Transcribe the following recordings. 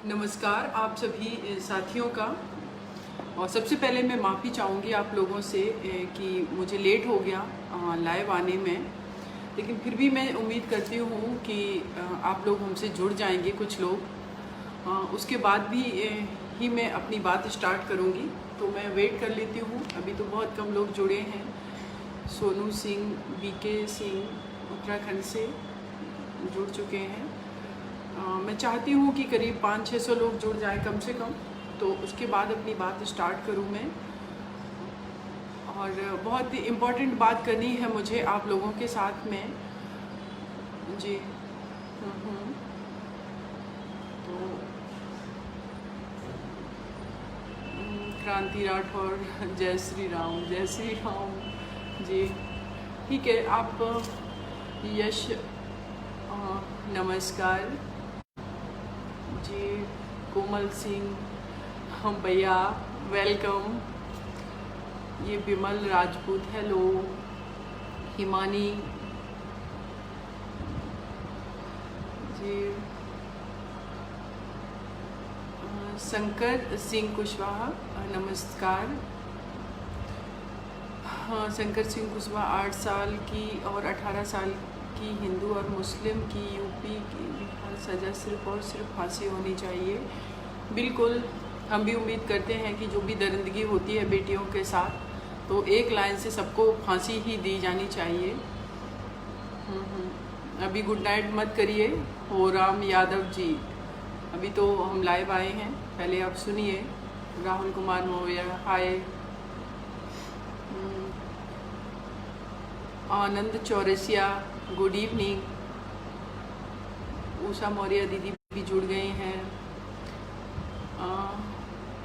नमस्कार आप सभी साथियों का। और सबसे पहले मैं माफ़ी चाहूँगी आप लोगों से कि मुझे लेट हो गया लाइव आने में, लेकिन फिर भी मैं उम्मीद करती हूँ कि आप लोग हमसे जुड़ जाएंगे कुछ लोग। उसके बाद भी ही मैं अपनी बात स्टार्ट करूँगी, तो मैं वेट कर लेती हूँ। अभी तो बहुत कम लोग जुड़े हैं। सोनू सिंह, बीके सिंह उत्तराखंड से जुड़ चुके हैं। मैं चाहती हूँ कि करीब 500-600 लोग जुड़ जाए कम से कम, तो उसके बाद अपनी बात स्टार्ट करूँ मैं। और बहुत इम्पॉर्टेंट बात करनी है मुझे आप लोगों के साथ में जी। तो क्रांति राठौर, जय श्री राम जी। ठीक है, आप यश नमस्कार जी। कोमल सिंह भैया वेलकम। ये विमल राजपूत हेलो। हिमानी जी। शंकर सिंह कुशवाहा नमस्कार। हाँ, शंकर सिंह कुशवाहा 8 साल की और 18 साल की हिंदू और मुस्लिम की यूपी की सज़ा सिर्फ और सिर्फ फांसी होनी चाहिए। बिल्कुल, हम भी उम्मीद करते हैं कि जो भी दरिंदगी होती है बेटियों के साथ, तो एक लाइन से सबको फांसी ही दी जानी चाहिए। अभी गुड नाइट मत करिए हो राम यादव जी, अभी तो हम लाइव आए हैं, पहले आप सुनिए। Rahul Kumar Maurya hi. Anand Chaurasia good evening. Usha Maurya दीदी भी जुड़ गए हैं।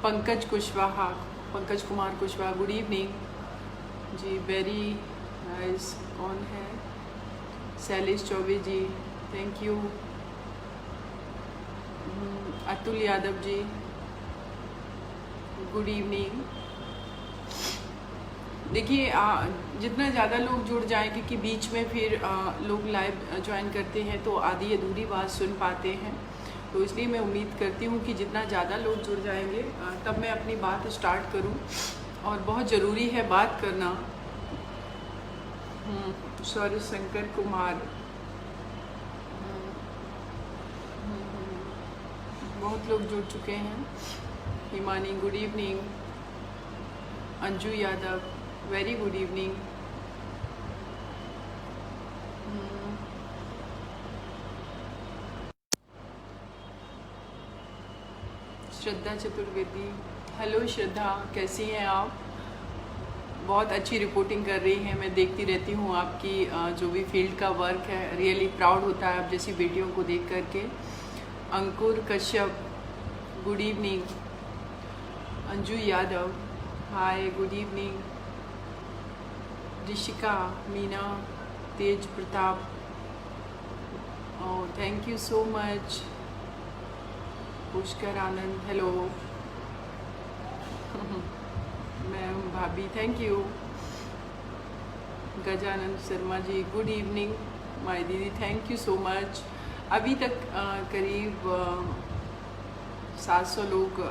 Pankaj Kushwaha, Pankaj Kumar Kushwaha good evening ji. Very nice. कौन है? Shailesh Choubey ji, thank you. Atul Yadav ji good evening. देखिए, जितना ज़्यादा लोग जुड़ जाएंगे कि बीच में फिर लोग लाइव ज्वाइन करते हैं तो आधी अधूरी बात सुन पाते हैं, तो इसलिए मैं उम्मीद करती हूँ कि जितना ज़्यादा लोग जुड़ जाएंगे तब मैं अपनी बात स्टार्ट करूँ। और बहुत ज़रूरी है बात करना। सॉरी शंकर कुमार, बहुत लोग जुड़ चुके हैं। Himani good evening. Anju Yadav very good evening. Shraddha Chaturvedi hello Shraddha, कैसी हैं आप? बहुत अच्छी रिपोर्टिंग कर रही हैं, मैं देखती रहती हूँ आपकी जो भी फील्ड का वर्क है। रियली प्राउड होता है आप जैसी बेटियों को देख करके। Ankur Kashyap good evening. Anju Yadav hi good evening. Rishika Meena, Tej Pratap thank you so much. Pushkar Anand hello. Ma'am भाभी thank you. Gajanand Sharma ji good evening my दीदी, थैंक यू सो मच। अभी तक करीब 700 लोग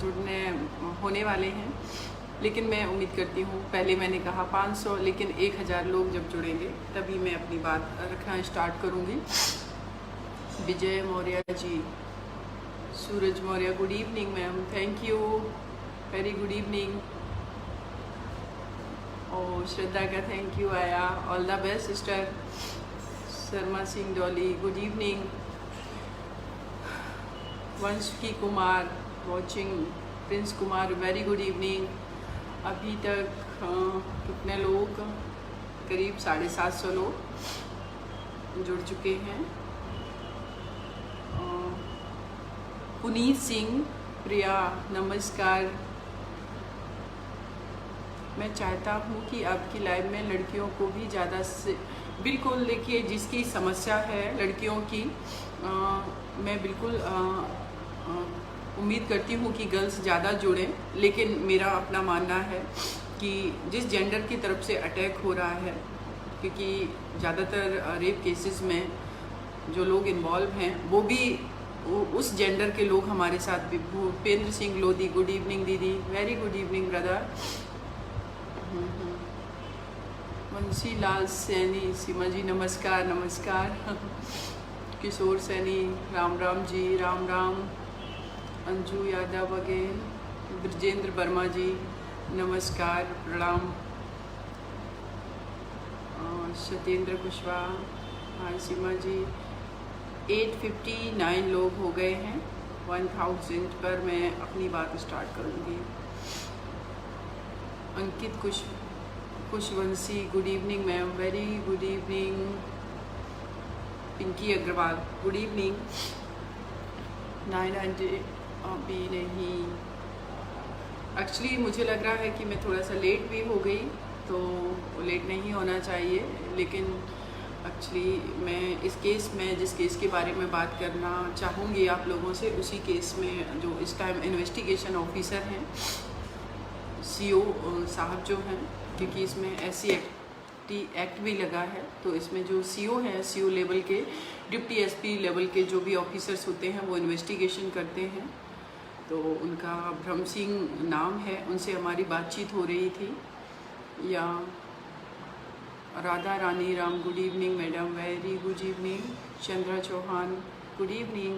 जुड़ने होने वाले हैं, लेकिन मैं उम्मीद करती हूँ, पहले मैंने कहा 500, लेकिन 1000 लोग जब जुड़ेंगे तभी मैं अपनी बात रखना स्टार्ट करूँगी। Vijay Maurya ji, Suraj Maurya good evening ma'am, thank you very good evening. और श्रद्धा का थैंक यू आया, all the best sister. Sharma Singh Dolly good evening. Vanshki Kumar watching, Prince Kumar very good evening. अभी तक कितने लोग? करीब 750 लोग जुड़ चुके हैं। पुनीत सिंह प्रिया नमस्कार। मैं चाहता हूँ कि आपकी लाइव में लड़कियों को भी ज़्यादा से बिल्कुल, देखिए जिसकी समस्या है लड़कियों की, मैं बिल्कुल उम्मीद करती हूँ कि गर्ल्स ज़्यादा जुड़ें, लेकिन मेरा अपना मानना है कि जिस जेंडर की तरफ से अटैक हो रहा है, क्योंकि ज़्यादातर रेप केसेस में जो लोग इन्वॉल्व हैं वो भी उस जेंडर के लोग हमारे साथ भी। भूपेंद्र सिंह लोधी, गुड इवनिंग दीदी, very good evening brother. Munshi Lal Saini, Seema ji नमस्कार नमस्कार। किशोर सैनी, राम राम जी, राम राम। अंजू यादव अगेन, ब्रजेंद्र वर्मा जी नमस्कार प्रणाम। सत्येंद्र कुशवाहा, हाय सीमा जी। 859 लोग हो गए हैं। 1000 पर मैं अपनी बात स्टार्ट करूँगी। Ankit Khushwanshi, good evening ma'am, very good evening. Pinky Agrawal, good evening. 900 अभी नहीं, एक्चुअली मुझे लग रहा है कि मैं थोड़ा सा लेट भी हो गई, तो लेट नहीं होना चाहिए, लेकिन एक्चुअली मैं इस केस में, जिस केस के बारे में बात करना चाहूँगी आप लोगों से, उसी केस में जो इस टाइम इन्वेस्टिगेशन ऑफिसर हैं, सीओ साहब जो हैं, क्योंकि इसमें SC एक्ट भी लगा है, तो इसमें जो सीओ हैं, सीओ लेवल के, डिप्टी SP लेवल के जो भी ऑफिसर्स होते हैं वो इन्वेस्टिगेशन करते हैं। तो उनका ब्रह्म सिंह नाम है, उनसे हमारी बातचीत हो रही थी। या Radha Rani Ram, good evening madam, very good evening. Chandra Chauhan, good evening.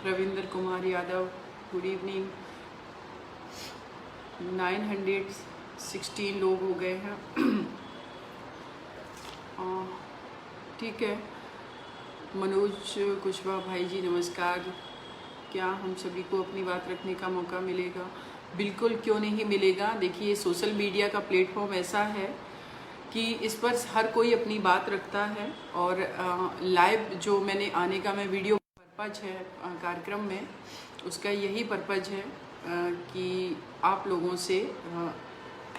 Ravindra Kumar Yadav, good evening. 916 लोग हो गए हैं। ठीक है। मनोज कुशवाहा भाई जी नमस्कार। क्या हम सभी को अपनी बात रखने का मौका मिलेगा? बिल्कुल, क्यों नहीं मिलेगा। देखिए, सोशल मीडिया का प्लेटफॉर्म ऐसा है कि इस पर हर कोई अपनी बात रखता है, और लाइव जो मैंने आने का मैं वीडियो पर्पज है कार्यक्रम में, उसका यही पर्पज है कि आप लोगों से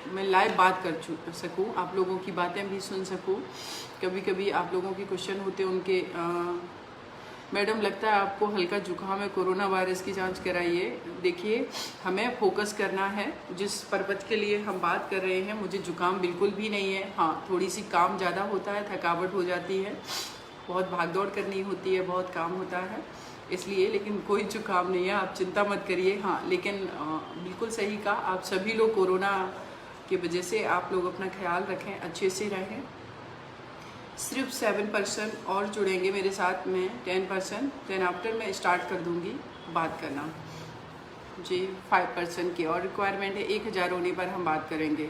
मैं लाइव बात कर सकूं, आप लोगों की बातें भी सुन सकूं। कभी कभी आप लोगों के क्वेश्चन होते हैं उनके, मैडम लगता है आपको हल्का जुकाम है, कोरोना वायरस की जांच कराइए। देखिए, हमें फोकस करना है जिस पर्पज के लिए हम बात कर रहे हैं। मुझे जुकाम बिल्कुल भी नहीं है। हाँ, थोड़ी सी काम ज़्यादा होता है, थकावट हो जाती है, बहुत भागदौड़ करनी होती है, बहुत काम होता है, इसलिए। लेकिन कोई जुकाम नहीं है, आप चिंता मत करिए। हाँ, लेकिन बिल्कुल सही कहा, आप सभी लोग कोरोना की वजह से आप लोग अपना ख्याल रखें, अच्छे से रहें। सिर्फ 7% और जुड़ेंगे मेरे साथ में, 10%, देन आफ्टर मैं स्टार्ट कर दूंगी बात करना जी। 5% की और रिक्वायरमेंट है, 1000 होने पर हम बात करेंगे।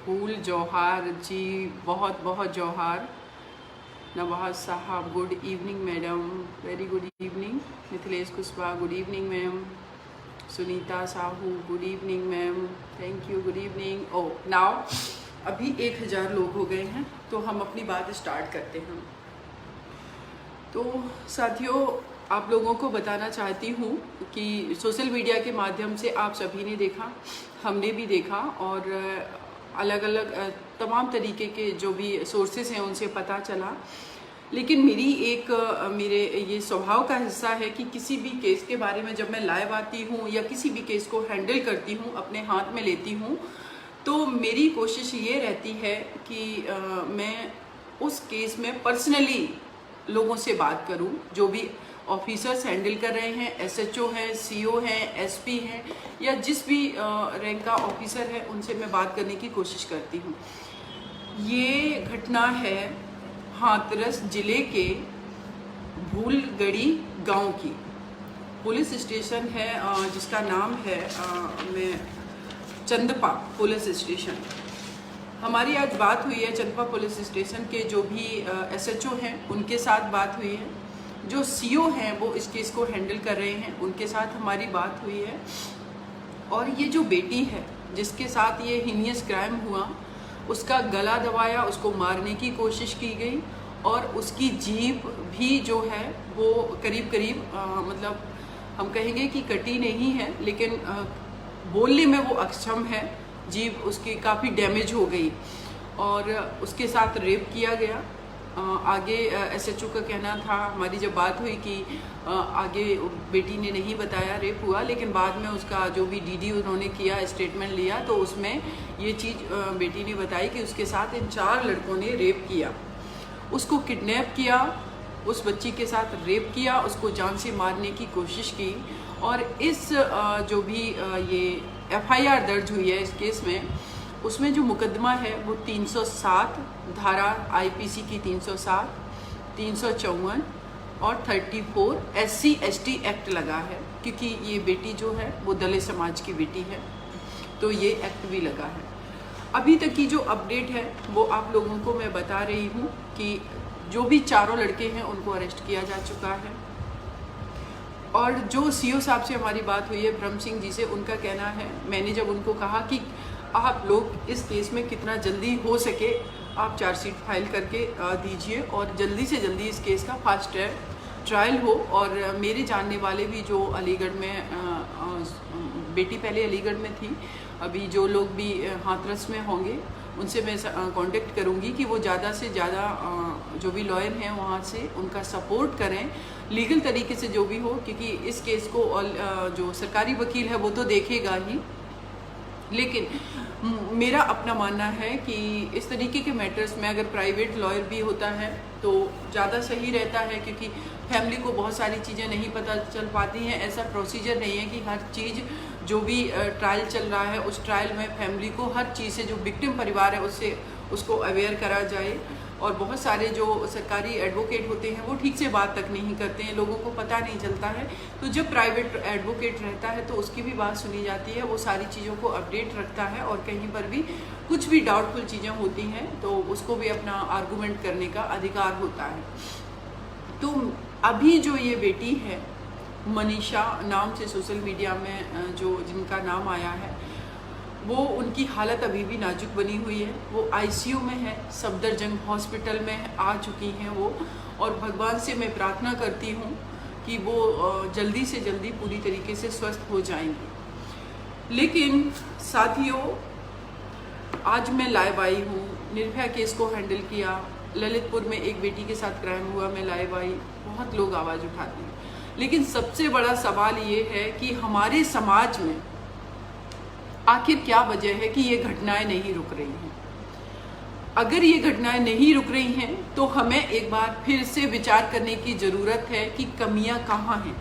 फूल जौहार जी, बहुत बहुत जौहार। Nawaz sahab, good evening madam, very good evening. Mithilesh Kushwaha, good evening ma'am. Sunita Sahu, good evening ma'am, thank you, good evening. Oh now अभी 1000 लोग हो गए हैं, तो हम अपनी बात स्टार्ट करते हैं। तो साथियों, आप लोगों को बताना चाहती हूँ कि सोशल मीडिया के माध्यम से आप सभी ने देखा, हमने भी देखा, और अलग अलग तमाम तरीके के जो भी सोर्सेस हैं उनसे पता चला। लेकिन मेरे ये स्वभाव का हिस्सा है कि किसी भी केस के बारे में जब मैं लाइव आती हूँ या किसी भी केस को हैंडल करती हूँ, अपने हाथ में लेती हूँ, तो मेरी कोशिश ये रहती है कि मैं उस केस में पर्सनली लोगों से बात करूं, जो भी ऑफिसर्स हैंडल कर रहे हैं, SHO हैं, CO हैं, SP हैं, या जिस भी रैंक का ऑफिसर है, उनसे मैं बात करने की कोशिश करती हूं। ये घटना है हाथरस जिले के भूलगढ़ी गांव की। पुलिस स्टेशन है जिसका नाम है चंदपा पुलिस स्टेशन। हमारी आज बात हुई है चंदपा पुलिस स्टेशन के जो भी SHO हैं उनके साथ बात हुई है, जो CO हैं वो इस केस को हैंडल कर रहे हैं उनके साथ हमारी बात हुई है। और ये जो बेटी है जिसके साथ ये हीनियस क्राइम हुआ, उसका गला दबाया, उसको मारने की कोशिश की गई, और उसकी जीभ भी जो है वो करीब करीब मतलब हम कहेंगे कि कटी नहीं है, लेकिन बोलने में वो अक्षम है, जीभ उसकी काफ़ी डैमेज हो गई, और उसके साथ रेप किया गया। आगे SHO का कहना था, हमारी जब बात हुई कि आगे बेटी ने नहीं बताया रेप हुआ, लेकिन बाद में उसका जो भी DD उन्होंने किया, स्टेटमेंट लिया, तो उसमें ये चीज़ बेटी ने बताई कि उसके साथ इन 4 लड़कों ने रेप किया, उसको किडनैप किया, उस बच्ची के साथ रेप किया, उसको जान से मारने की कोशिश की। और इस जो भी ये FIR दर्ज हुई है इस केस में, उसमें जो मुकदमा है वो 307 धारा IPC की 307, 354 और 34 SC ST एक्ट लगा है, क्योंकि ये बेटी जो है वो दलित समाज की बेटी है, तो ये एक्ट भी लगा है। अभी तक की जो अपडेट है वो आप लोगों को मैं बता रही हूँ कि जो भी चारों लड़के हैं उनको अरेस्ट किया जा चुका है। और जो CO साहब से हमारी बात हुई है, ब्रह्म सिंह जी से, उनका कहना है, मैंने जब उनको कहा कि आप लोग इस केस में कितना जल्दी हो सके आप चार्जशीट फाइल करके दीजिए और जल्दी से जल्दी इस केस का फास्ट ट्रायल हो। और मेरे जानने वाले भी जो अलीगढ़ में बेटी पहले अलीगढ़ में थी, अभी जो लोग भी हाथरस में होंगे उनसे मैं कांटेक्ट करूंगी कि वो ज़्यादा से ज़्यादा जो भी लॉयर हैं वहाँ से उनका सपोर्ट करें लीगल तरीके से जो भी हो, क्योंकि इस केस को जो सरकारी वकील है वो तो देखेगा ही, लेकिन मेरा अपना मानना है कि इस तरीके के मैटर्स में अगर प्राइवेट लॉयर भी होता है तो ज़्यादा सही रहता है, क्योंकि फैमिली को बहुत सारी चीज़ें नहीं पता चल पाती हैं। ऐसा प्रोसीजर नहीं है कि हर चीज़ जो भी ट्रायल चल रहा है उस ट्रायल में फैमिली को हर चीज़ से, जो विक्टिम परिवार है उससे उसको अवेयर करा जाए। और बहुत सारे जो सरकारी एडवोकेट होते हैं वो ठीक से बात तक नहीं करते हैं, लोगों को पता नहीं चलता है। तो जब प्राइवेट एडवोकेट रहता है तो उसकी भी बात सुनी जाती है, वो सारी चीज़ों को अपडेट रखता है और कहीं पर भी कुछ भी डाउटफुल चीज़ें होती हैं तो उसको भी अपना आर्गूमेंट करने का अधिकार होता है। तो अभी जो ये बेटी है मनीषा नाम से सोशल मीडिया में जो जिनका नाम आया है, वो उनकी हालत अभी भी नाजुक बनी हुई है। वो ICU में है, सफदरजंग हॉस्पिटल में आ चुकी हैं वो, और भगवान से मैं प्रार्थना करती हूँ कि वो जल्दी से जल्दी पूरी तरीके से स्वस्थ हो जाएंगी। लेकिन साथियों, आज मैं लाइव आई हूँ, निर्भया केस को हैंडल किया, ललितपुर में एक बेटी के साथ क्राइम हुआ, मैं लाइव आई, बहुत लोग आवाज़ उठाते हैं। लेकिन सबसे बड़ा सवाल ये है कि हमारे समाज में आखिर क्या वजह है कि ये घटनाएं नहीं रुक रही हैं। अगर ये घटनाएं नहीं रुक रही हैं तो हमें एक बार फिर से विचार करने की ज़रूरत है कि कमियां कहाँ हैं।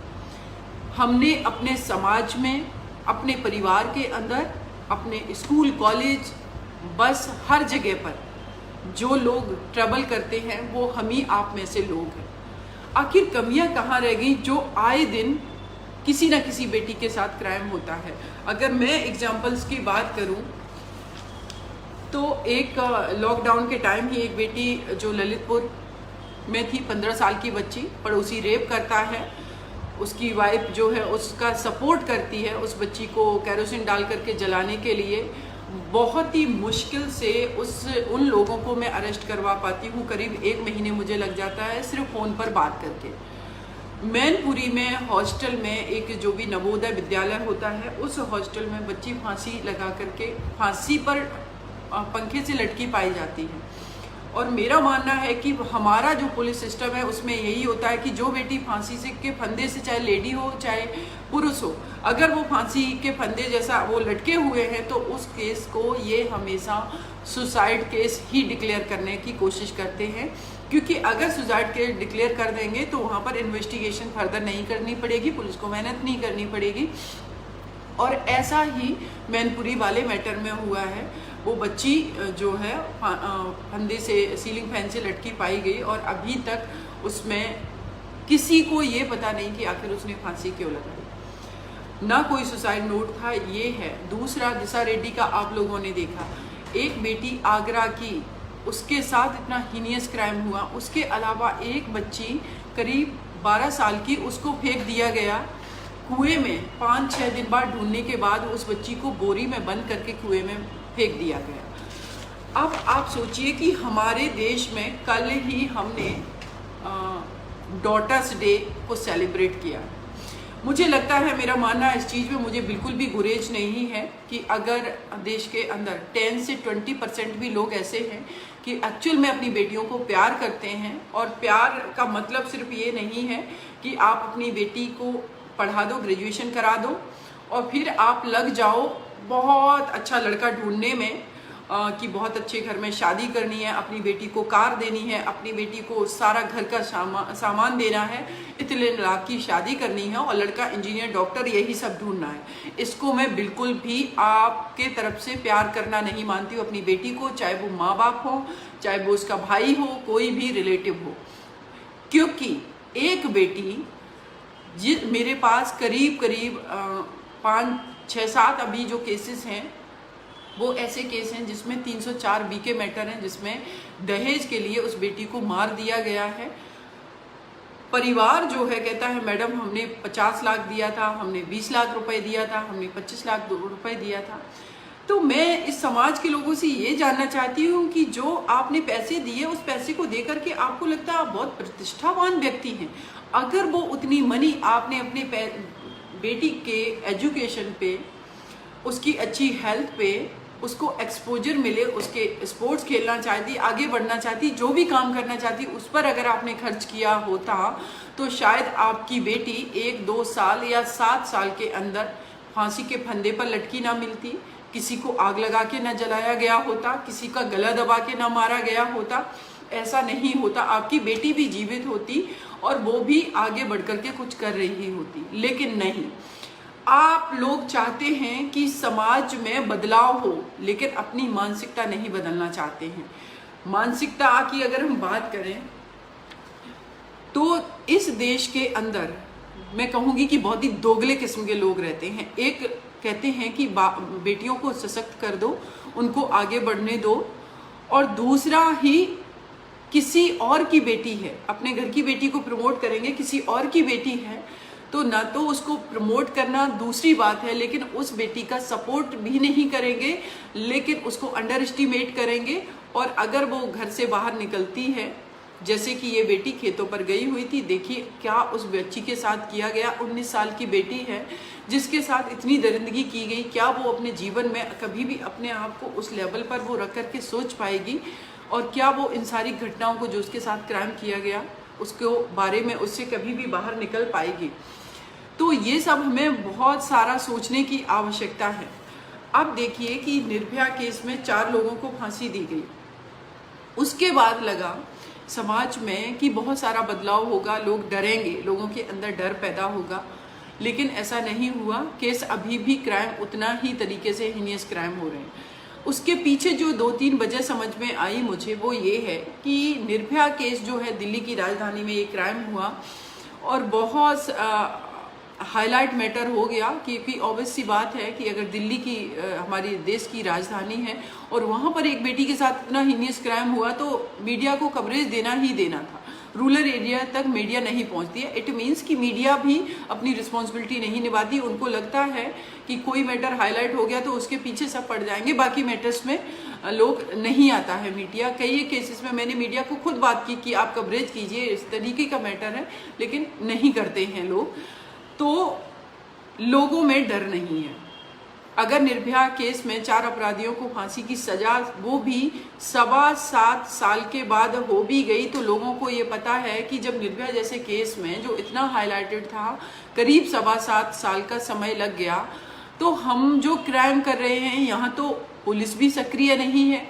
हमने अपने समाज में, अपने परिवार के अंदर, अपने स्कूल कॉलेज बस हर जगह पर जो लोग ट्रबल करते हैं वो हम ही आप में से लोग हैं। आखिर कमियां कहाँ रह गई जो आए दिन किसी ना किसी बेटी के साथ क्राइम होता है। अगर मैं एग्जाम्पल्स की बात करूं तो एक लॉकडाउन के टाइम ही एक बेटी जो ललितपुर में थी, 15 साल की बच्ची, पड़ोसी रेप करता है, उसकी वाइफ जो है उसका सपोर्ट करती है उस बच्ची को कैरोसिन डाल करके जलाने के लिए। बहुत ही मुश्किल से उन लोगों को मैं अरेस्ट करवा पाती हूँ, करीब 1 महीने मुझे लग जाता है सिर्फ फ़ोन पर बात करके। मैनपुरी में हॉस्टल में एक जो भी नवोदय विद्यालय होता है उस हॉस्टल में बच्ची फांसी लगा करके फांसी पर पंखे से लटकी पाई जाती है। और मेरा मानना है कि हमारा जो पुलिस सिस्टम है उसमें यही होता है कि जो बेटी फांसी से के फंदे से, चाहे लेडी हो चाहे पुरुष हो, अगर वो फांसी के फंदे जैसा वो लटके हुए हैं तो उस केस को ये हमेशा सुसाइड केस ही डिक्लेयर करने की कोशिश करते हैं, क्योंकि अगर सुसाइड केस डिक्लेयर कर देंगे तो वहाँ पर इन्वेस्टिगेशन फर्दर नहीं करनी पड़ेगी, पुलिस को मेहनत नहीं करनी पड़ेगी। और ऐसा ही मैनपुरी वाले मैटर में हुआ है। वो बच्ची जो है फंदे से, सीलिंग फैन से लटकी पाई गई और अभी तक उसमें किसी को ये पता नहीं कि आखिर उसने फांसी क्यों लगाई। ना कोई सुसाइड नोट था, ये है। दूसरा, दिशा रेड्डी का आप लोगों ने देखा, एक बेटी आगरा की, उसके साथ इतना हीनियस क्राइम हुआ। उसके अलावा एक बच्ची करीब 12 साल की, उसको फेंक दिया गया कुएं में। 5-6 दिन बाद ढूंढने के बाद उस बच्ची को बोरी में बंद करके कुएं में फेंक दिया गया। अब आप सोचिए कि हमारे देश में कल ही हमने डॉटर्स डे को सेलिब्रेट किया। मुझे लगता है, मेरा मानना इस चीज़ में मुझे बिल्कुल भी गुरेज नहीं है कि अगर देश के अंदर 10 से 20% भी लोग ऐसे हैं कि एक्चुअल में अपनी बेटियों को प्यार करते हैं। और प्यार का मतलब सिर्फ ये नहीं है कि आप अपनी बेटी को पढ़ा दो, ग्रेजुएशन करा दो और फिर आप लग जाओ बहुत अच्छा लड़का ढूंढने में कि बहुत अच्छे घर में शादी करनी है, अपनी बेटी को कार देनी है, अपनी बेटी को सारा घर का सामान देना है, इतने लाख की शादी करनी है और लड़का इंजीनियर डॉक्टर यही सब ढूंढना है। इसको मैं बिल्कुल भी आपके तरफ से प्यार करना नहीं मानती हूँ अपनी बेटी को, चाहे वो माँ बाप हो, चाहे वो उसका भाई हो, कोई भी रिलेटिव हो। क्योंकि एक बेटी मेरे पास करीब 5, 6, 7 अभी जो केसेस हैं वो ऐसे केस हैं जिसमें 304 बीके मैटर हैं, जिसमें दहेज के लिए उस बेटी को मार दिया गया है। परिवार जो है कहता है मैडम हमने 50 लाख दिया था, हमने 20 लाख रुपए दिया था, हमने 25 लाख रुपए दिया था। तो मैं इस समाज के लोगों से ये जानना चाहती हूँ कि जो आपने पैसे दिए उस पैसे को देकर के आपको लगता है आप बहुत प्रतिष्ठावान व्यक्ति हैं, अगर वो उतनी मनी आपने अपने बेटी के एजुकेशन पे, उसकी अच्छी हेल्थ पे, उसको एक्सपोजर मिले, उसके स्पोर्ट्स खेलना चाहती, आगे बढ़ना चाहती, जो भी काम करना चाहती, उस पर अगर आपने खर्च किया होता तो शायद आपकी बेटी 1, 2 साल या 7 साल के अंदर फांसी के फंदे पर लटकी ना मिलती, किसी को आग लगा के ना जलाया गया होता, किसी का गला दबा के ना मारा गया होता। ऐसा नहीं होता, आपकी बेटी भी जीवित होती और वो भी आगे बढ़ कर के कुछ कर रही होती। लेकिन नहीं, आप लोग चाहते हैं कि समाज में बदलाव हो, लेकिन अपनी मानसिकता नहीं बदलना चाहते हैं। मानसिकता की अगर हम बात करें तो इस देश के अंदर मैं कहूँगी कि बहुत ही दोगले किस्म के लोग रहते हैं। एक कहते हैं कि बेटियों को सशक्त कर दो, उनको आगे बढ़ने दो, और दूसरा ही किसी और की बेटी है, अपने घर की बेटी को प्रमोट करेंगे, किसी और की बेटी है तो ना तो उसको प्रमोट करना दूसरी बात है, लेकिन उस बेटी का सपोर्ट भी नहीं करेंगे, लेकिन उसको अंडर एस्टिमेट करेंगे। और अगर वो घर से बाहर निकलती है, जैसे कि ये बेटी खेतों पर गई हुई थी, देखिए क्या उस बच्ची के साथ किया गया। 19 साल की बेटी है जिसके साथ इतनी दरिंदगी की गई, क्या वो अपने जीवन में कभी भी अपने आप को उस लेवल पर वो रख करके सोच पाएगी? और क्या वो इन सारी घटनाओं को जो उसके साथ क्राइम किया गया उसको बारे में उससे कभी भी बाहर निकल पाएगी? तो ये सब हमें बहुत सारा सोचने की आवश्यकता है। अब देखिए कि निर्भया केस में 4 लोगों को फांसी दी गई, उसके बाद लगा समाज में कि बहुत सारा बदलाव होगा, लोग डरेंगे, लोगों के अंदर डर पैदा होगा, लेकिन ऐसा नहीं हुआ। केस अभी भी क्राइम उतना ही तरीके से हीनियस क्राइम हो रहे हैं। उसके पीछे जो 2-3 वजह समझ में आई मुझे वो ये है कि निर्भया केस जो है दिल्ली की राजधानी में ये क्राइम हुआ और बहुत हाईलाइट मैटर हो गया, क्योंकि ऑब्वियस सी बात है कि अगर दिल्ली की हमारी देश की राजधानी है और वहाँ पर एक बेटी के साथ इतना हीनियस क्राइम हुआ तो मीडिया को कवरेज देना ही देना था। रूरल एरिया तक मीडिया नहीं पहुंचती है। इट मीन्स कि मीडिया भी अपनी रिस्पॉन्सिबिलिटी नहीं निभाती। उनको लगता है कि कोई मैटर हाईलाइट हो गया तो उसके पीछे सब पड़ जाएंगे, बाकी मैटर्स में लोग नहीं आता है मीडिया। कई केसेस में मैंने मीडिया को खुद बात की कि आप कवरेज कीजिए, इस तरीके का मैटर है, लेकिन नहीं करते हैं लोग। तो लोगों में डर नहीं है। अगर निर्भया केस में 4 अपराधियों को फांसी की सजा वो भी 7.25 साल के बाद हो भी गई तो लोगों को ये पता है कि जब निर्भया जैसे केस में जो इतना हाईलाइटेड था, करीब 7.25 साल का समय लग गया, तो हम जो क्राइम कर रहे हैं यहाँ तो पुलिस भी सक्रिय नहीं है,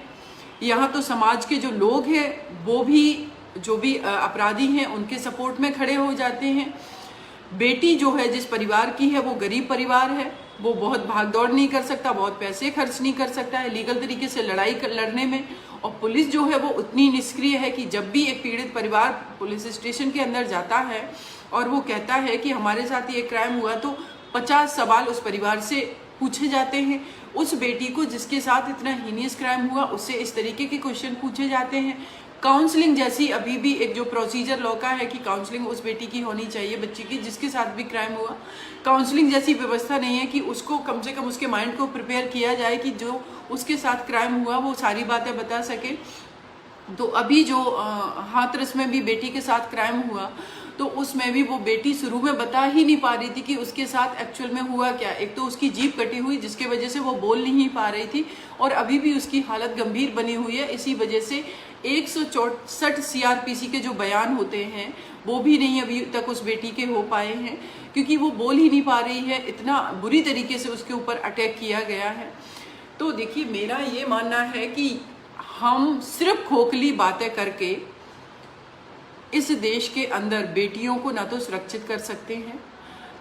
यहाँ तो समाज के जो लोग हैं वो भी जो भी अपराधी हैं उनके सपोर्ट में खड़े हो जाते हैं। बेटी जो है जिस परिवार की है वो गरीब परिवार है, वो बहुत भाग दौड़ नहीं कर सकता, बहुत पैसे खर्च नहीं कर सकता है लीगल तरीके से लड़ने में। और पुलिस जो है वो उतनी निष्क्रिय है कि जब भी एक पीड़ित परिवार पुलिस स्टेशन के अंदर जाता है और वो कहता है कि हमारे साथ ये क्राइम हुआ तो 50 सवाल उस परिवार से पूछे जाते हैं। उस बेटी को जिसके साथ इतना हीनियस क्राइम हुआ उससे इस तरीके के क्वेश्चन पूछे जाते हैं। काउंसलिंग जैसी अभी भी एक जो प्रोसीजर लॉ का है कि काउंसलिंग उस बेटी की होनी चाहिए, बच्ची की जिसके साथ भी क्राइम हुआ, काउंसलिंग जैसी व्यवस्था नहीं है कि उसको कम से कम उसके माइंड को प्रिपेयर किया जाए कि जो उसके साथ क्राइम हुआ वो सारी बातें बता सके। तो अभी जो हाथरस में भी बेटी के साथ क्राइम हुआ तो उसमें भी वो बेटी शुरू में बता ही नहीं पा रही थी कि उसके साथ एक्चुअल में हुआ क्या। एक तो उसकी जीभ कटी हुई जिसके वजह से वो बोल नहीं पा रही थी और अभी भी उसकी हालत गंभीर बनी हुई है। इसी वजह से 164 CRPC के जो बयान होते हैं वो भी नहीं अभी तक उस बेटी के हो पाए हैं, क्योंकि वो बोल ही नहीं पा रही है, इतना बुरी तरीके से उसके ऊपर अटैक किया गया है। तो देखिए, मेरा ये मानना है कि हम सिर्फ खोखली बातें करके इस देश के अंदर बेटियों को ना तो सुरक्षित कर सकते हैं,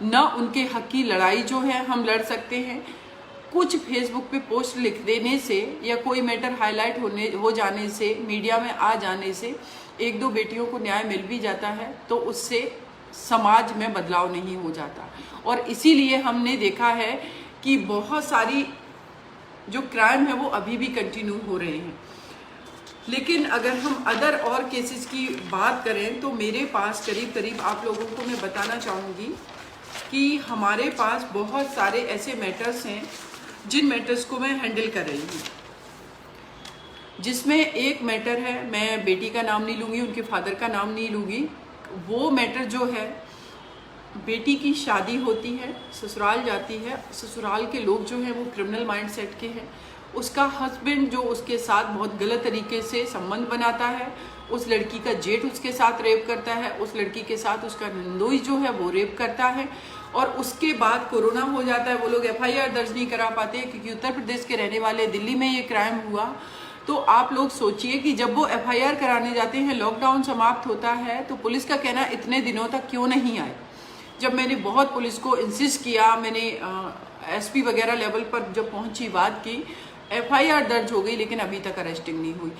ना उनके हक की लड़ाई जो है हम लड़ सकते हैं। कुछ फेसबुक पे पोस्ट लिख देने से या कोई मैटर हाईलाइट हो जाने से, मीडिया में आ जाने से एक दो बेटियों को न्याय मिल भी जाता है, तो उससे समाज में बदलाव नहीं हो जाता। और इसीलिए हमने देखा है कि बहुत सारी जो क्राइम है वो अभी भी कंटिन्यू हो रहे हैं। लेकिन अगर हम अदर और केसेस की बात करें तो मेरे पास करीब आप लोगों को मैं बताना चाहूँगी कि हमारे पास बहुत सारे ऐसे मैटर्स हैं जिन मैटर्स को मैं हैंडल कर रही हूँ, जिसमें एक मैटर है, मैं बेटी का नाम नहीं लूँगी, उनके फादर का नाम नहीं लूँगी। वो मैटर जो है, बेटी की शादी होती है, ससुराल जाती है, ससुराल के लोग जो हैं वो क्रिमिनल माइंडसेट के हैं। उसका हस्बैंड जो उसके साथ बहुत गलत तरीके से संबंध बनाता है, उस लड़की का जेठ उसके साथ रेप करता है, उस लड़की के साथ उसका नंदोई जो है वो रेप करता है। और उसके बाद कोरोना हो जाता है, वो लोग एफआईआर दर्ज नहीं करा पाते क्योंकि उत्तर प्रदेश के रहने वाले, दिल्ली में ये क्राइम हुआ। तो आप लोग सोचिए कि जब वो एफआईआर कराने जाते हैं, लॉकडाउन समाप्त होता है, तो पुलिस का कहना इतने दिनों तक क्यों नहीं आए। जब मैंने बहुत पुलिस को इंसिस्ट किया, मैंने एसपी वगैरह लेवल पर जब पहुंची, बात की, एफआईआर दर्ज हो गई लेकिन अभी तक अरेस्टिंग नहीं हुई।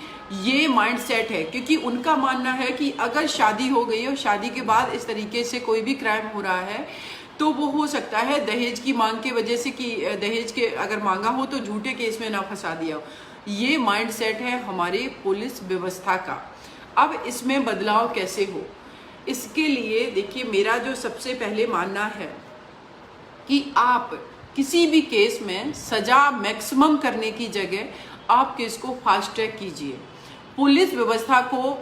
ये माइंडसेट है, क्योंकि उनका मानना है कि अगर शादी हो गई और शादी के बाद इस तरीके से कोई भी क्राइम हो रहा है तो वो हो सकता है दहेज की मांग की वजह से, कि दहेज के अगर मांगा हो तो झूठे केस में ना फंसा दिया हो। ये माइंडसेट है हमारी पुलिस व्यवस्था का। अब इसमें बदलाव कैसे हो, इसके लिए देखिए, मेरा जो सबसे पहले मानना है कि आप किसी भी केस में सजा मैक्सिमम करने की जगह आप केस को फास्ट ट्रैक कीजिए। पुलिस व्यवस्था को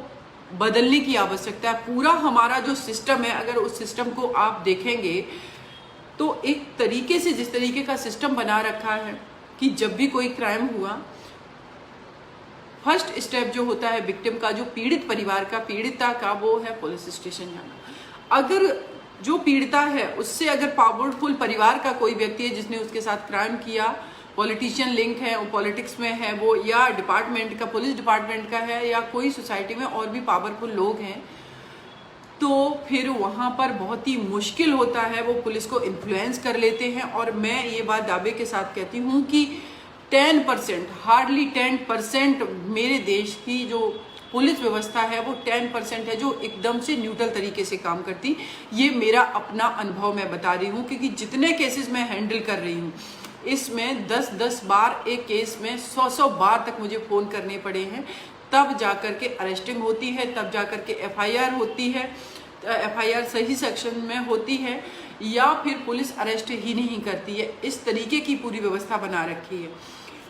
बदलने की आवश्यकता है। पूरा हमारा जो सिस्टम है, अगर उस सिस्टम को आप देखेंगे तो एक तरीके से, जिस तरीके का सिस्टम बना रखा है कि जब भी कोई क्राइम हुआ, फर्स्ट स्टेप जो होता है विक्टिम का, जो पीड़ित परिवार का, पीड़िता का, वो है पुलिस स्टेशन जाना। अगर जो पीड़िता है उससे अगर पावरफुल परिवार का कोई व्यक्ति है जिसने उसके साथ क्राइम किया, पॉलिटिशियन लिंक है, वो पॉलिटिक्स में है, वो या डिपार्टमेंट का, पुलिस डिपार्टमेंट का है, या कोई सोसाइटी में और भी पावरफुल लोग हैं, तो फिर वहाँ पर बहुत ही मुश्किल होता है, वो पुलिस को इन्फ्लुएंस कर लेते हैं। और मैं ये बात दावे के साथ कहती हूँ कि 10%, हार्डली 10% मेरे देश की जो पुलिस व्यवस्था है वो 10% है जो एकदम से न्यूट्रल तरीके से काम करती। ये मेरा अपना अनुभव मैं बता रही हूँ, क्योंकि जितने केसेस मैं हैंडल कर रही हूँ इसमें 10-10 बार, एक केस में 100-100 बार तक मुझे फ़ोन करने पड़े हैं, तब जाकर के अरेस्टिंग होती है, तब जाकर के एफआईआर होती है, एफआईआर सही सेक्शन में होती है, या फिर पुलिस अरेस्ट ही नहीं करती है। इस तरीके की पूरी व्यवस्था बना रखी है।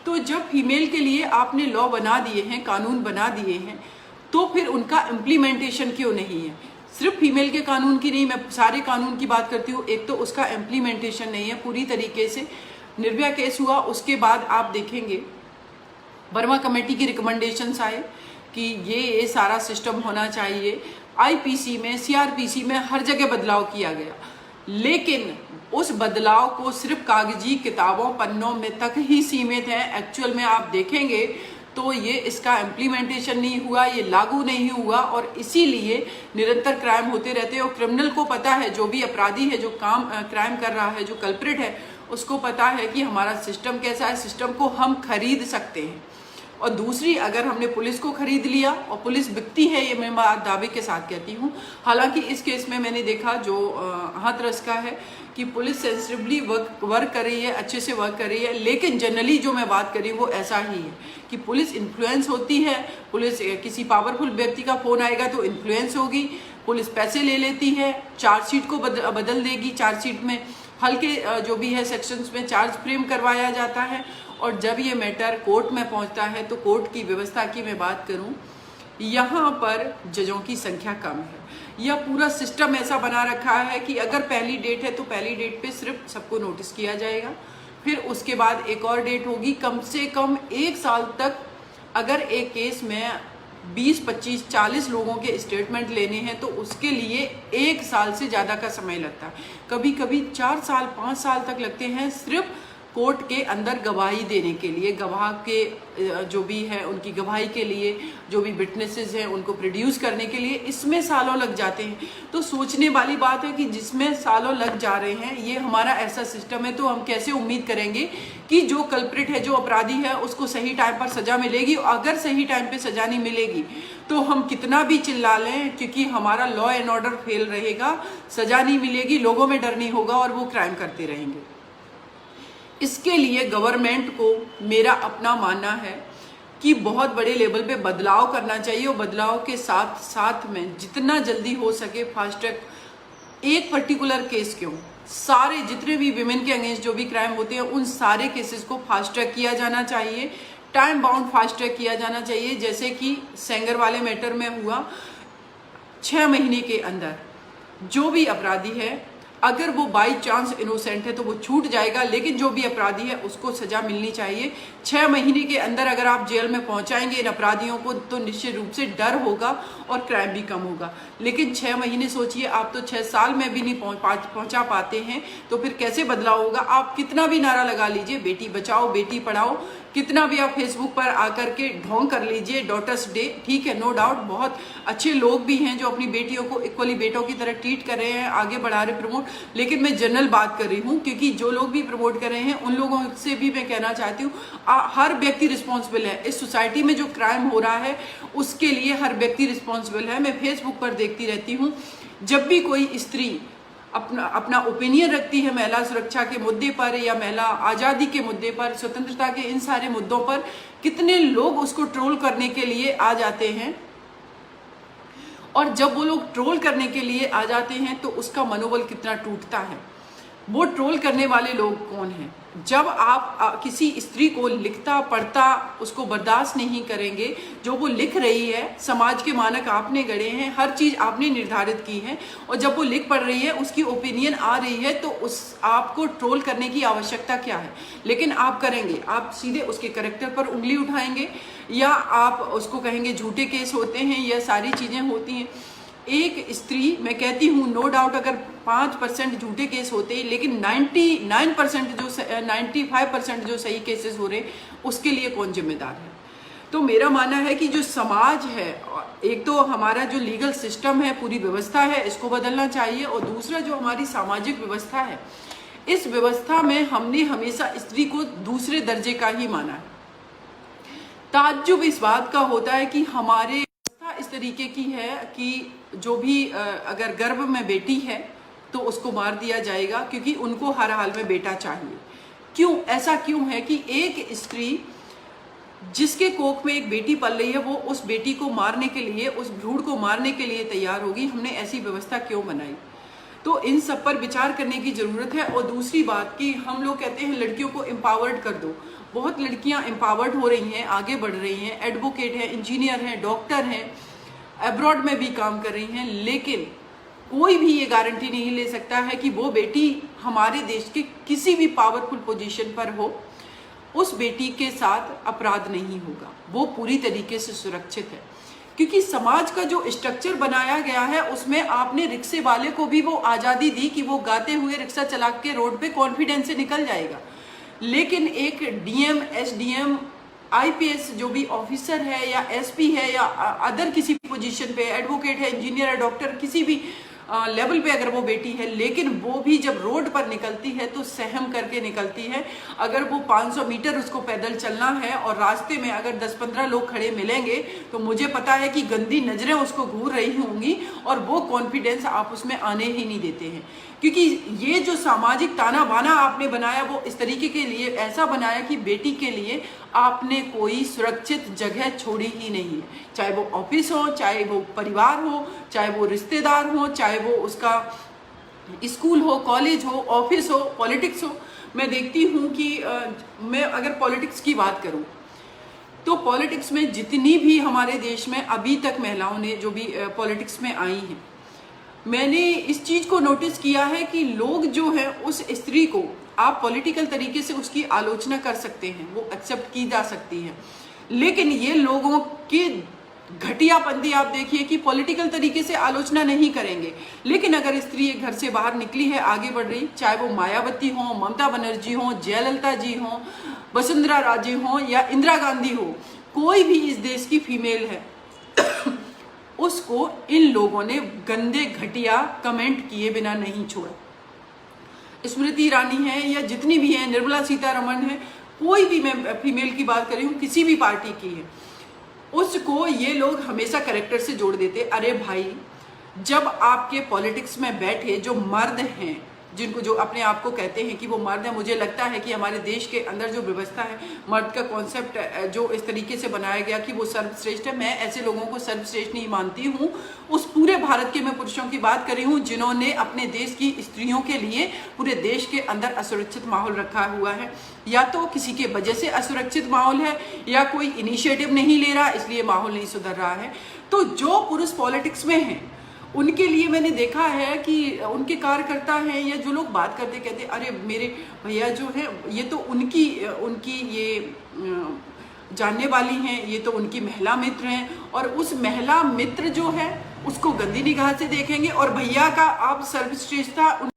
तो जब फीमेल के लिए आपने लॉ बना दिए हैं, कानून बना दिए हैं, तो फिर उनका इम्प्लीमेंटेशन क्यों नहीं है। सिर्फ फीमेल के कानून की नहीं, मैं सारे कानून की बात करती हूँ। एक तो उसका इम्प्लीमेंटेशन नहीं है पूरी तरीके से। निर्भया केस हुआ, उसके बाद आप देखेंगे वर्मा कमेटी की रिकमेंडेशंस आए कि ये सारा सिस्टम होना चाहिए। आईपीसी में, सीआरपीसी में हर जगह बदलाव किया गया, लेकिन उस बदलाव को सिर्फ कागजी किताबों, पन्नों में तक ही सीमित है। एक्चुअल में आप देखेंगे तो ये इसका इम्प्लीमेंटेशन नहीं हुआ, ये लागू नहीं हुआ, और इसीलिए निरंतर क्राइम होते रहते हैं। और क्रिमिनल को पता है, जो भी अपराधी है, जो क्राइम कर रहा है, जो कल्प्रिट है, उसको पता है कि हमारा सिस्टम कैसा है, सिस्टम को हम खरीद सकते हैं। और दूसरी, अगर हमने पुलिस को खरीद लिया, और पुलिस बिकती है, ये मैं बात दावे के साथ कहती हूँ। हालांकि इस केस में मैंने देखा जो हाथरस का है कि पुलिस सेंसिटिवली वर्क कर रही है, अच्छे से वर्क कर रही है, लेकिन जनरली जो मैं बात कर रही हूँ वो ऐसा ही है कि पुलिस इन्फ्लुएंस होती है। पुलिस, किसी पावरफुल व्यक्ति का फ़ोन आएगा तो इन्फ्लुएंस होगी, पुलिस पैसे ले लेती है, चार्जशीट को बदल देगी, चार्जशीट में हल्के जो भी है सेक्शंस में चार्ज फ्रेम करवाया जाता है, और जब ये मैटर कोर्ट में पहुंचता है तो कोर्ट की व्यवस्था की मैं बात करूं, यहाँ पर जजों की संख्या कम है। यह पूरा सिस्टम ऐसा बना रखा है कि अगर पहली डेट है तो पहली डेट पे सिर्फ सबको नोटिस किया जाएगा, फिर उसके बाद एक और डेट होगी। कम से कम 1 साल तक अगर एक केस में 20, 25, 40 लोगों के स्टेटमेंट लेने हैं तो उसके लिए 1 साल से ज़्यादा का समय लगता है। कभी कभी 4 साल, 5 साल तक लगते हैं सिर्फ कोर्ट के अंदर गवाही देने के लिए, गवाह के जो भी है उनकी गवाही के लिए, जो भी विटनेसेस हैं उनको प्रोड्यूस करने के लिए, इसमें सालों लग जाते हैं। तो सोचने वाली बात है कि जिसमें सालों लग जा रहे हैं, ये हमारा ऐसा सिस्टम है, तो हम कैसे उम्मीद करेंगे कि जो कल्प्रिट है, जो अपराधी है, उसको सही टाइम पर सजा मिलेगी। अगर सही टाइम पे सजा नहीं मिलेगी तो हम कितना भी चिल्ला लें, क्योंकि हमारा लॉ एंड ऑर्डर फेल रहेगा, सजा नहीं मिलेगी, लोगों में डर नहीं होगा और वो क्राइम करते रहेंगे। इसके लिए गवर्नमेंट को मेरा अपना मानना है कि बहुत बड़े लेवल पे बदलाव करना चाहिए, और बदलाव के साथ साथ में जितना जल्दी हो सके फास्ट ट्रैक, एक पर्टिकुलर केस क्यों, सारे जितने भी विमेन के अगेंस्ट जो भी क्राइम होते हैं उन सारे केसेस को फास्ट ट्रैक किया जाना चाहिए, टाइम बाउंड फास्ट ट्रैक किया जाना चाहिए। जैसे कि सेंगर वाले मैटर में हुआ, 6 महीने के अंदर जो भी अपराधी है, अगर वो बाई चांस इनोसेंट है तो वो छूट जाएगा, लेकिन जो भी अपराधी है उसको सजा मिलनी चाहिए। 6 महीने के अंदर अगर आप जेल में पहुंचाएंगे इन अपराधियों को तो निश्चित रूप से डर होगा और क्राइम भी कम होगा। लेकिन 6 महीने सोचिए, आप तो 6 साल में भी नहीं पहुंचा पाते हैं, तो फिर कैसे बदलाव होगा। आप कितना भी नारा लगा लीजिए, बेटी बचाओ बेटी पढ़ाओ, कितना भी आप फेसबुक पर आकर के ढोंग कर लीजिए, डॉटर्स डे, ठीक है, नो डाउट बहुत अच्छे लोग भी हैं जो अपनी बेटियों को इक्वली बेटों की तरह ट्रीट कर रहे हैं, आगे बढ़ा रहे प्रमोट, लेकिन मैं जनरल बात कर रही हूँ, क्योंकि जो लोग भी प्रमोट कर रहे हैं उन लोगों से भी मैं कहना चाहती हूँ, हर व्यक्ति रिस्पॉन्सिबल है। इस सोसाइटी में जो क्राइम हो रहा है उसके लिए हर व्यक्ति रिस्पॉन्सिबल है। मैं फेसबुक पर देखती रहती हूँ, जब भी कोई स्त्री अपना ओपिनियन रखती है महिला सुरक्षा के मुद्दे पर या महिला आज़ादी के मुद्दे पर, स्वतंत्रता के इन सारे मुद्दों पर, कितने लोग उसको ट्रोल करने के लिए आ जाते हैं। और जब वो लोग ट्रोल करने के लिए आ जाते हैं तो उसका मनोबल कितना टूटता है। वो ट्रोल करने वाले लोग कौन हैं? जब आप किसी स्त्री को लिखता पढ़ता उसको बर्दाश्त नहीं करेंगे, जो वो लिख रही है, समाज के मानक आपने गढ़े हैं, हर चीज़ आपने निर्धारित की है, और जब वो लिख पढ़ रही है, उसकी ओपिनियन आ रही है, तो उस आपको ट्रोल करने की आवश्यकता क्या है? लेकिन आप करेंगे, आप सीधे उसके कैरेक्टर पर उंगली उठाएंगे, या आप उसको कहेंगे झूठे केस होते हैं, यह सारी चीज़ें होती हैं। एक स्त्री, मैं कहती हूँ नो डाउट, अगर 5% झूठे केस होते, लेकिन 95% जो सही केसेस हो रहे, उसके लिए कौन जिम्मेदार है? तो मेरा मानना है कि जो समाज है, एक तो हमारा जो लीगल सिस्टम है, पूरी व्यवस्था है, इसको बदलना चाहिए, और दूसरा जो हमारी सामाजिक व्यवस्था है, इस व्यवस्था में हमने हमेशा स्त्री को दूसरे दर्जे का ही माना है। ताज्जुब इस बात का होता है कि हमारे इस तरीके की है कि जो भी अगर गर्भ में बेटी है तो उसको मार दिया जाएगा, क्योंकि उनको हर हाल में बेटा चाहिए। क्यों ऐसा क्यों है कि एक स्त्री जिसके कोख में एक बेटी पल रही है, वो उस बेटी को मारने के लिए, उस भ्रूण को मारने के लिए तैयार होगी? हमने ऐसी व्यवस्था क्यों बनाई? तो इन सब पर विचार करने की जरूरत है। और दूसरी बात कि हम लोग कहते हैं लड़कियों को एम्पावर्ड कर दो, बहुत लड़कियां एम्पावर्ड हो रही हैं, आगे बढ़ रही हैं, एडवोकेट हैं, इंजीनियर हैं, डॉक्टर हैं, अब्रॉड में भी काम कर रही हैं, लेकिन कोई भी ये गारंटी नहीं ले सकता है कि वो बेटी हमारे देश के किसी भी पावरफुल पोजीशन पर हो, उस बेटी के साथ अपराध नहीं होगा, वो पूरी तरीके से सुरक्षित है। क्योंकि समाज का जो स्ट्रक्चर बनाया गया है, उसमें आपने रिक्शे वाले को भी वो आज़ादी दी कि वो गाते हुए रिक्शा चला के रोड पे कॉन्फिडेंस से निकल जाएगा, लेकिन एक डीएम, एसडीएम, आईपीएस जो भी ऑफिसर है, या एसपी है, या अदर किसी पोजीशन पे, एडवोकेट है, इंजीनियर है, डॉक्टर, किसी भी लेवल पे अगर वो बेटी है, लेकिन वो भी जब रोड पर निकलती है तो सहम करके निकलती है। अगर वो 500 मीटर उसको पैदल चलना है और रास्ते में अगर 10-15 लोग खड़े मिलेंगे तो मुझे पता है कि गंदी नजरें उसको घूर रही होंगी, और वो कॉन्फिडेंस आप उसमें आने ही नहीं देते हैं। क्योंकि ये जो सामाजिक ताना बाना आपने बनाया, वो इस तरीके के लिए ऐसा बनाया कि बेटी के लिए आपने कोई सुरक्षित जगह छोड़ी ही नहीं है, चाहे वो ऑफिस हो, चाहे वो परिवार हो, चाहे वो रिश्तेदार हो, चाहे वो उसका स्कूल हो, कॉलेज हो, ऑफिस हो, पॉलिटिक्स हो। मैं देखती हूँ कि मैं अगर पॉलिटिक्स की बात करूँ तो पॉलिटिक्स में जितनी भी हमारे देश में अभी तक महिलाओं ने जो भी पॉलिटिक्स में आई हैं, मैंने इस चीज़ को नोटिस किया है कि लोग जो हैं, उस स्त्री को आप पॉलिटिकल तरीके से उसकी आलोचना कर सकते हैं, वो एक्सेप्ट की जा सकती है, लेकिन ये लोगों के घटियापंथी आप देखिए कि पॉलिटिकल तरीके से आलोचना नहीं करेंगे, लेकिन अगर स्त्री एक घर से बाहर निकली है, आगे बढ़ रही, चाहे वो मायावती हो, ममता बनर्जी हो, जयललिता जी हो, वसुंधरा राजे हो या इंदिरा गांधी हो, कोई भी इस देश की फीमेल है उसको इन लोगों ने गंदे घटिया कमेंट किए बिना नहीं छोड़ा। स्मृति ईरानी है या जितनी भी है, निर्मला सीतारमण है, कोई भी, मैं फीमेल की बात कर रही हूँ, किसी भी पार्टी की है, उसको ये लोग हमेशा कैरेक्टर से जोड़ देते। अरे भाई, जब आपके पॉलिटिक्स में बैठे जो मर्द हैं, जिनको जो अपने आप को कहते हैं कि वो मर्द है, मुझे लगता है कि हमारे देश के अंदर जो व्यवस्था है, मर्द का कॉन्सेप्ट जो इस तरीके से बनाया गया कि वो सर्वश्रेष्ठ है, मैं ऐसे लोगों को सर्वश्रेष्ठ नहीं मानती हूँ। उस पूरे भारत के मैं पुरुषों की बात कर रही हूँ जिन्होंने अपने देश की स्त्रियों के लिए पूरे देश के अंदर असुरक्षित माहौल रखा हुआ है। या तो किसी के वजह से असुरक्षित माहौल है, या कोई इनिशिएटिव नहीं ले रहा इसलिए माहौल नहीं सुधर रहा है। तो जो पुरुष पॉलिटिक्स में हैं उनके लिए मैंने देखा है कि उनके कार्यकर्ता हैं या जो लोग बात करते कहते अरे मेरे भैया जो है ये तो उनकी ये जानने वाली हैं, ये तो उनकी महिला मित्र हैं, और उस महिला मित्र जो है उसको गंदी निगाह से देखेंगे और भैया का आप सर्वश्रेष्ठता